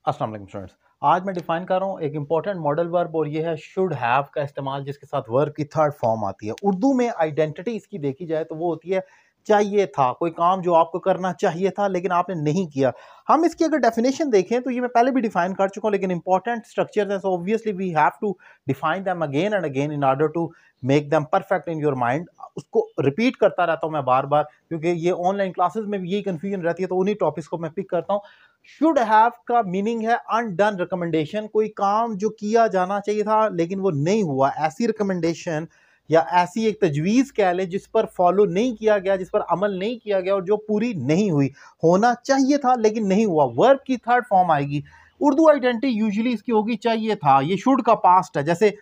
अस्सलाम वालेकुम स्टूडेंट्स। आज मैं डिफाइन कर रहा हूँ एक इंपॉर्टेंट मॉडल वर्ब और ये है शुड हैव का इस्तेमाल, जिसके साथ वर्ब की थर्ड फॉर्म आती है। उर्दू में आइडेंटिटी इसकी देखी जाए तो वो होती है चाहिए था, कोई काम जो आपको करना चाहिए था लेकिन आपने नहीं किया। हम इसकी अगर डेफिनेशन देखें तो ये मैं पहले भी डिफाइन कर चुका हूँ, लेकिन इंपॉर्टेंट स्ट्रक्चर्स हैं, so obviously we have to define them again and again in order to make them perfect in your mind. उसको रिपीट करता रहता हूँ मैं बार बार, क्योंकि ये ऑनलाइन क्लासेस में भी यही कंफ्यूजन रहती है, तो उन्हीं टॉपिक्स को मैं पिक करता हूँ। शुड हैव का मीनिंग है अनडन रिकमेंडेशन, कोई काम जो किया जाना चाहिए था लेकिन वो नहीं हुआ, ऐसी रिकमेंडेशन या ऐसी एक तजवीज़ कह लें जिस पर फॉलो नहीं किया गया, जिस पर अमल नहीं किया गया और जो पूरी नहीं हुई। होना चाहिए था लेकिन नहीं हुआ, वर्ब की थर्ड फॉर्म आएगी। उर्दू आइडेंटिटी यूजुअली इसकी होगी चाहिए था, ये शुड का पास्ट है। जैसे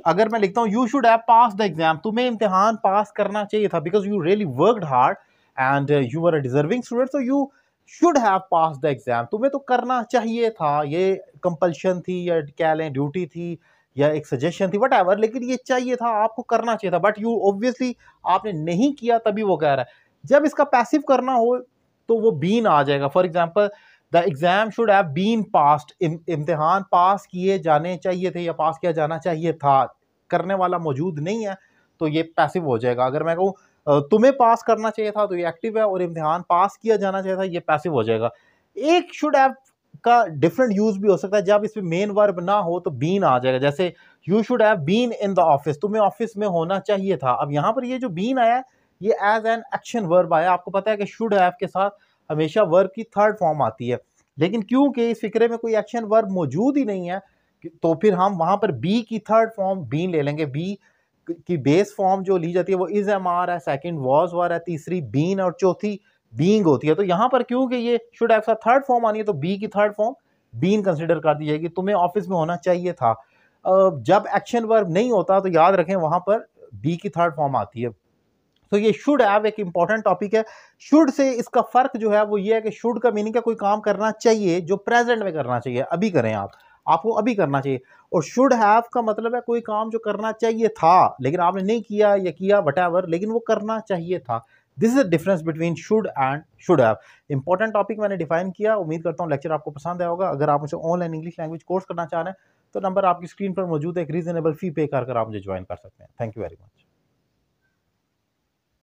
अगर मैं लिखता हूँ you should have pass the exam, तुम्हें इम्तिहान पास करना चाहिए था, because you really worked hard and you are a deserving student, so you should have pass the exam, तुम्हें तो करना चाहिए था। ये कंपल्शन थी या कह लें ड्यूटी थी या एक सजेशन थी, वट लेकिन ये चाहिए था, आपको करना चाहिए था, बट यू ऑब्वियसली आपने नहीं किया, तभी वो कह रहा है। जब इसका पैसिव करना हो तो वो बीन आ जाएगा। For example the exam should have been passed, इम्तिहान पास किए जाने चाहिए थे या पास किया जाना चाहिए था, करने वाला मौजूद नहीं है तो ये पैसिव हो जाएगा। अगर मैं कहूँ तुम्हें पास करना चाहिए था तो ये एक्टिव है, और इम्तिहान पास किया जाना चाहिए था ये पैसिव हो जाएगा। एक शुड हैव का डिफरेंट यूज भी हो सकता है, जब इसमें मेन वर्ब ना हो तो बीन आ जाएगा। जैसे you should have been in the office, तुम्हें ऑफिस में होना चाहिए था। अब यहाँ पर ये जो बीन आया ये एज एन एक्शन वर्ब आया। आपको पता है कि शुड हैव के साथ हमेशा वर्ब की थर्ड फॉर्म आती है, लेकिन क्योंकि इस फिक्रे में कोई एक्शन वर्ब मौजूद ही नहीं है तो फिर हम वहां पर बी की थर्ड फॉर्म बीन ले लेंगे। बी की बेस फॉर्म जो ली जाती है वो इज एम आर है, सेकंड वॉज वर है, तीसरी बीन और चौथी बीइंग होती है। तो यहाँ पर क्योंकि ये शुड हैव का थर्ड फॉर्म आनी है तो बी की थर्ड फॉर्म बीन कंसिडर कर दी जाएगी। तुम्हें ऑफिस में होना चाहिए था। जब एक्शन वर्ब नहीं होता तो याद रखें वहां पर बी की थर्ड फॉर्म आती है। तो ये शुड हैव एक इंपॉर्टेंट टॉपिक है। शुड से इसका फर्क जो है वो ये है कि शुड का मीनिंग है कोई काम करना चाहिए जो प्रेजेंट में करना चाहिए, अभी करें आप, आपको अभी करना चाहिए। और शुड हैव का मतलब है कोई काम जो करना चाहिए था लेकिन आपने नहीं किया या किया वटएवर, लेकिन वो करना चाहिए था। This is the difference between should and should have. Important topic मैंने डिफाइन किया। उम्मीद करता हूँ लेक्चर आपको पसंद आया होगा। अगर आप मुझे ऑनलाइन इंग्लिश लैंग्वेज कोर्स करना चाह रहे हैं तो नंबर आपकी स्क्रीन पर मौजूद है, एक रीजनेबल फी पे कर आप मुझे ज्वाइन कर सकते हैं। Thank you very much.